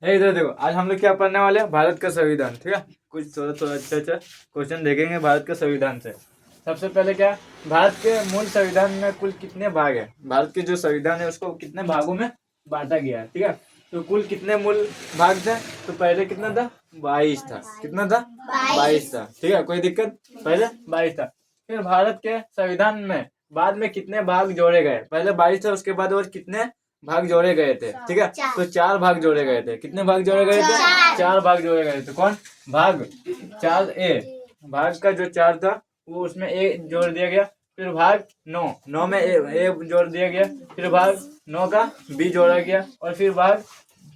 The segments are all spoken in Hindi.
इधर देखो, आज हम लोग क्या पढ़ने वाले हैं, भारत का संविधान। ठीक है, कुछ थोड़ा थोड़ा अच्छा क्वेश्चन देखेंगे भारत के संविधान से। सबसे पहले क्या, भारत के मूल संविधान में कुल कितने भाग है। भारत के जो संविधान है उसको कितने भागों में बांटा गया है। ठीक है, तो कुल कितने मूल भाग थे। तो पहले कितना था, 22 था। कितना था, 22 था। ठीक है, कोई दिक्कत, पहले 22 था। फिर भारत के संविधान में बाद में कितने भाग जोड़े गए। पहले 22 था, उसके बाद और कितने भाग जोड़े गए थे। ठीक है, तो 4 भाग जोड़े गए थे। कितने भाग जोड़े गए थे, 4 भाग जोड़े गए थे। कौन भाग, 4A भाग का जो 4 था वो उसमें ए जोड़ दिया गया। फिर भाग 9 में ए जोड़ दिया गया। फिर भाग 9 का बी जोड़ा गया। और फिर भाग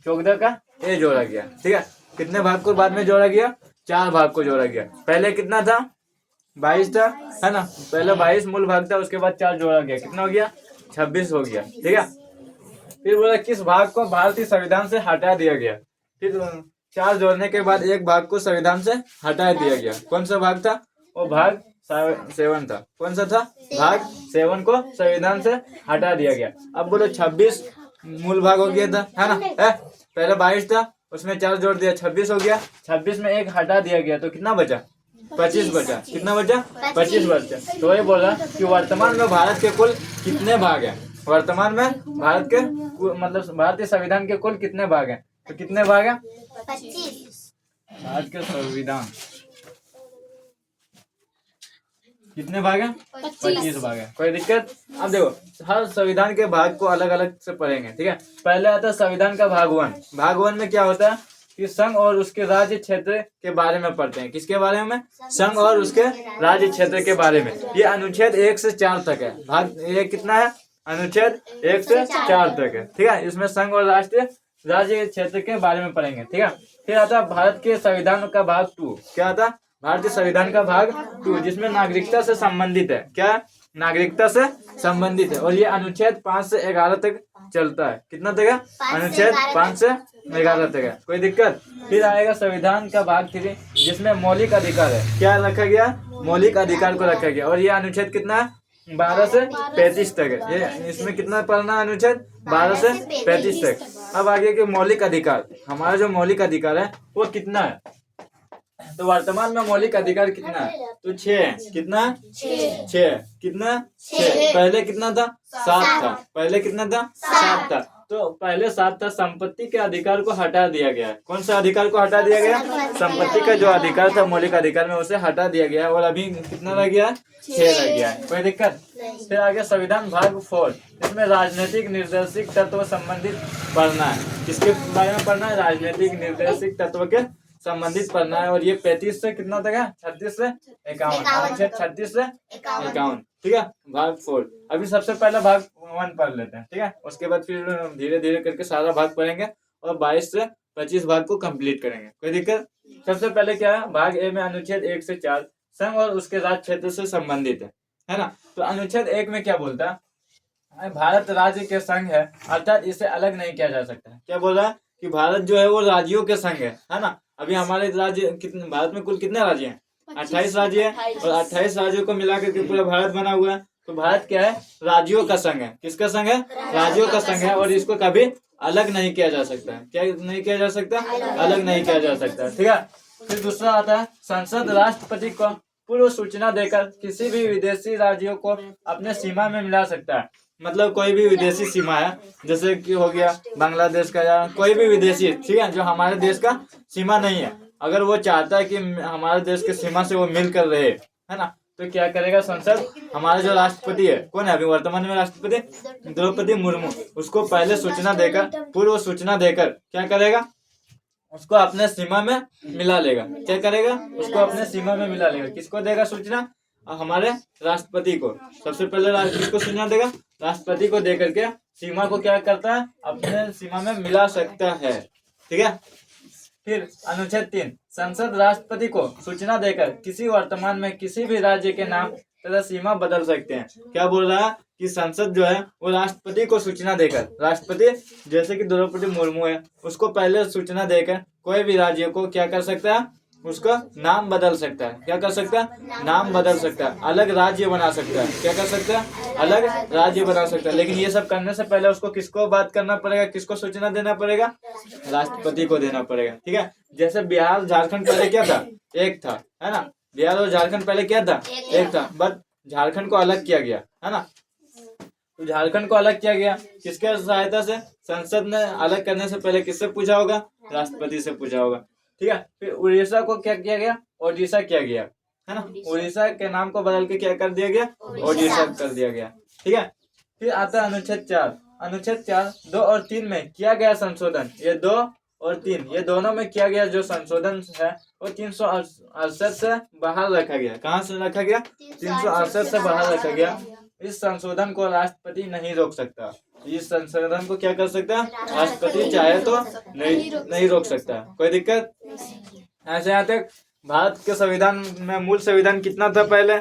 14 का ए जोड़ा गया। ठीक है, कितने भाग को बाद में जोड़ा गया, 4 भाग को जोड़ा गया। पहले कितना था, 22 था, है ना। पहले 22 मूल भाग था, उसके बाद 4 जोड़ा गया, कितना हो गया, 26 हो गया। ठीक है, फिर बोला किस भाग को भारतीय संविधान से हटा दिया गया। फिर 4 जोड़ने के बाद एक भाग को संविधान से हटा दिया गया। कौन सा भाग था, वो भाग 7 था। कौन सा था, भाग 7 को संविधान से हटा दिया गया। अब बोलो 26 मूल भाग हो गया था, है ना। पहले 22 था, उसमें 4 जोड़ दिया, 26 हो गया। 26 में एक हटा दिया गया तो कितना बचा, 25 बचा। कितना बचा, 25 बचा। तो ये बोला कि वर्तमान में भारत के कुल कितने भाग हैं। वर्तमान में भारत के मतलब भारतीय संविधान के कुल कितने भाग हैं। तो कितने भाग हैं, 25। भारत के संविधान कितने भाग हैं, 25 भाग हैं। कोई दिक्कत। अब देखो, हर संविधान के भाग को अलग अलग से पढ़ेंगे। ठीक है, पहले आता है संविधान का भाग 1। भाग 1 में क्या होता है कि संघ और उसके राज्य क्षेत्र के बारे में पढ़ते हैं। किसके बारे में, संघ और उसके राज्य क्षेत्र के बारे में। ये अनुच्छेद 1 से 4 तक है। भाग ये कितना है, अनुच्छेद 1 से 4 तक है। ठीक है, इसमें संघ और राष्ट्रीय राज्य क्षेत्र के बारे में पढ़ेंगे। ठीक है, फिर आता है भारत के संविधान का भाग 2। क्या आता है, भारतीय संविधान का भाग 2, जिसमें नागरिकता से संबंधित है। क्या, नागरिकता से संबंधित है। और ये अनुच्छेद 5 से 11 तक चलता है। कितना तक है, अनुच्छेद 5 से 11 तक है। कोई दिक्कत। फिर आएगा संविधान का भाग 3, जिसमें मौलिक अधिकार है। क्या रखा गया, मौलिक अधिकार को रखा गया। और ये अनुच्छेद कितना है, 12 से 35 तक है। ये इसमें कितना पढ़ना है, अनुच्छेद 12 से 35 तक। अब आगे के मौलिक अधिकार, हमारा जो मौलिक अधिकार है वो कितना है। तो वर्तमान में मौलिक अधिकार कितना है, तो 6 है। कितना, 6। कितना, 6। पहले कितना था, 7 था। पहले कितना था, 7 था। तो पहले 7 था, संपत्ति के अधिकार को हटा दिया गया है। कौन सा अधिकार को हटा दिया गया, संपत्ति का जो अधिकार था मौलिक अधिकार में, उसे हटा दिया गया है। और अभी कितना रह गया, 6 रह गया है। कोई दिक्कत। फिर आगे संविधान भाग 4, इसमें राजनीतिक निर्देशिक तत्व संबंधित पढ़ना है। किसके बारे में पढ़ना है, राजनीतिक निर्देशिक तत्व के संबंधित पढ़ना है। और ये 35 से कितना तक है, 36 से 51। अनुच्छेद 36 से 51। ठीक है, भाग 4। अभी सबसे पहले भाग 1 पढ़ लेते हैं। ठीक है, उसके बाद फिर धीरे धीरे करके सारा भाग पढ़ेंगे और 22 से 25 भाग को कंप्लीट करेंगे। कोई दिक्कत। सबसे पहले क्या है, भाग ए में अनुच्छेद 1 से 4 संघ और उसके राज्य क्षेत्र से संबंधित है ना। तो अनुच्छेद 1 में क्या बोलता है, भारत राज्य के संघ है, अर्थात इसे अलग नहीं किया जा सकता। क्या बोल रहा है कि भारत जो है वो राज्यों के संघ है ना। अभी हमारे राज्य कितने, भारत में कुल कितने राज्य हैं, 28 राज्य है। और 28 राज्यों को मिलाकर के पूरा भारत बना हुआ है। तो भारत क्या है, राज्यों का संघ है। किसका संघ है, राज्यों का संघ है। और इसको कभी अलग नहीं किया जा सकता है। क्या नहीं किया जा सकता, अलग नहीं किया जा सकता। ठीक है, फिर दूसरा आता है, संसद राष्ट्रपति को पूर्व सूचना देकर किसी भी विदेशी राज्यों को अपने सीमा में मिला सकता है। मतलब कोई भी विदेशी सीमा है, जैसे कि हो गया बांग्लादेश का या कोई भी विदेशी, ठीक है, जो हमारे देश का सीमा नहीं है, अगर वो चाहता है कि हमारे देश के सीमा से वो मिल कर रहे, है ना, तो क्या करेगा, संसद, हमारा जो राष्ट्रपति है, कौन है अभी वर्तमान में राष्ट्रपति, द्रौपदी मुर्मू, उसको पहले सूचना देकर, पूर्व सूचना देकर क्या करेगा, उसको अपने सीमा में मिला लेगा। क्या करेगा, उसको अपने सीमा में मिला लेगा। किसको देगा सूचना, हमारे राष्ट्रपति को। सबसे पहले किसको सूचना देगा, राष्ट्रपति को दे करके सीमा को क्या करता है, अपने सीमा में मिला सकता है। ठीक है, फिर अनुच्छेद 3, संसद राष्ट्रपति को सूचना देकर किसी वर्तमान में किसी भी राज्य के नाम तथा सीमा बदल सकते हैं। क्या बोल रहा है कि संसद जो है वो राष्ट्रपति को सूचना देकर, राष्ट्रपति जैसे कि द्रौपदी मुर्मू है, उसको पहले सूचना देकर कोई भी राज्य को क्या कर सकता है, उसका नाम बदल सकता है। क्या कर सकता है? नाम बदल सकता है, अलग राज्य बना सकता है। क्या कर सकता है? अलग राज्य बना सकता है। लेकिन ये सब करने से पहले उसको किसको बात करना पड़ेगा, किसको सूचना देना पड़ेगा? राष्ट्रपति को देना पड़ेगा। ठीक है, जैसे बिहार झारखंड पहले क्या था? एक था, है ना। बिहार और झारखंड पहले क्या था? एक था, बट झारखंड को अलग किया गया, है ना। तो झारखंड को अलग किया गया किसके सहायता से? संसद ने अलग करने से पहले किससे पूछा होगा? राष्ट्रपति से पूछा होगा। ठीक है, फिर उड़ीसा को क्या किया गया? ओडिशा किया गया, है ना। उड़ीसा के नाम को बदल के क्या कर दिया गया? ओडिशा कर दिया गया। ठीक है, फिर आता है अनुच्छेद 4। अनुच्छेद 4 2 और 3 में किया गया संशोधन। ये 2 और 3 ये दोनों में किया गया जो संशोधन है वो 368 से बाहर रखा गया। कहाँ से रखा गया? 368 से बाहर रखा गया। इस संशोधन को राष्ट्रपति नहीं रोक सकता। इस संशोधन को क्या कर सकता है? राष्ट्रपति चाहे तो नहीं रोक सकता। कोई दिक्कत? ऐसे यहाँ तक भारत के संविधान में मूल संविधान कितना था पहले?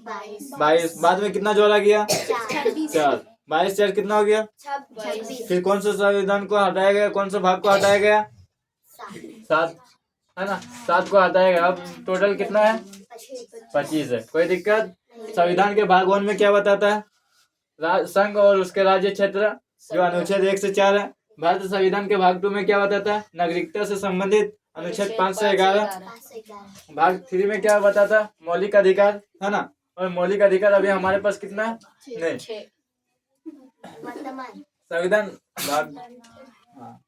22। बाद में कितना जोड़ा गया? 4। 22 4 कितना हो गया? 26। फिर कौन सा संविधान को हटाया गया? कौन सा भाग को हटाया गया? 7, है ना। 7 को हटाया गया। अब टोटल कितना है? 25 है। कोई दिक्कत? संविधान के भाग 1 में क्या बताता है? संघ और उसके राज्य क्षेत्र, जो अनुच्छेद 1 से 4 है। भारतीय संविधान के भाग 2 में क्या बताता है? नागरिकता से संबंधित, अनुच्छेद 5 से 11। भाग 3 में क्या बताता? मौलिक अधिकार, है ना। और मौलिक अधिकार अभी हमारे पास कितना है? नहीं। संविधान भाग, हाँ,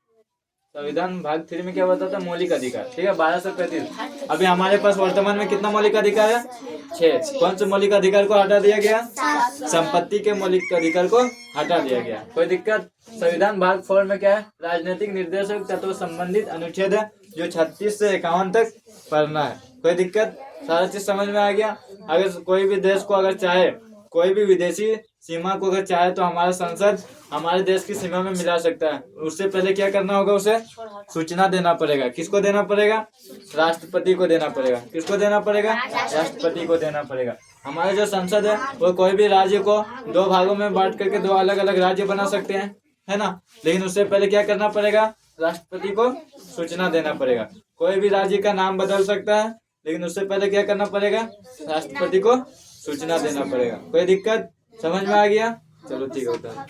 संविधान भाग 3 में क्या बताता है? मौलिक अधिकार। ठीक है, 12 से 35। अभी हमारे पास वर्तमान में कितना मौलिक अधिकार है? 6। कौन से मौलिक अधिकार को हटा दिया गया? संपत्ति के मौलिक अधिकार को हटा दिया गया। कोई दिक्कत? संविधान भाग 4 में क्या है? राजनीतिक निर्देशक तत्व संबंधित अनुच्छेद है जो 36 से 51 तक पढ़ना है। कोई दिक्कत? सारा चीज समझ में आ गया। अगर कोई भी देश को अगर चाहे, कोई भी विदेशी सीमा को अगर चाहे तो हमारा संसद हमारे देश की सीमा में मिला सकता है। उससे पहले क्या करना होगा? उसे सूचना देना पड़ेगा। किसको देना पड़ेगा? राष्ट्रपति को देना पड़ेगा। किसको देना पड़ेगा? राष्ट्रपति को देना पड़ेगा। हमारा जो संसद है वो कोई भी राज्य को 2 भागों में बांट करके 2 अलग अलग राज्य बना सकते हैं, है ना। लेकिन उससे पहले क्या करना पड़ेगा? राष्ट्रपति को सूचना देना पड़ेगा। कोई भी राज्य का नाम बदल सकता है, लेकिन उससे पहले क्या करना पड़ेगा? राष्ट्रपति को सूचना देना पड़ेगा। कोई दिक्कत? समझ में आ गया? चलो ठीक होता है।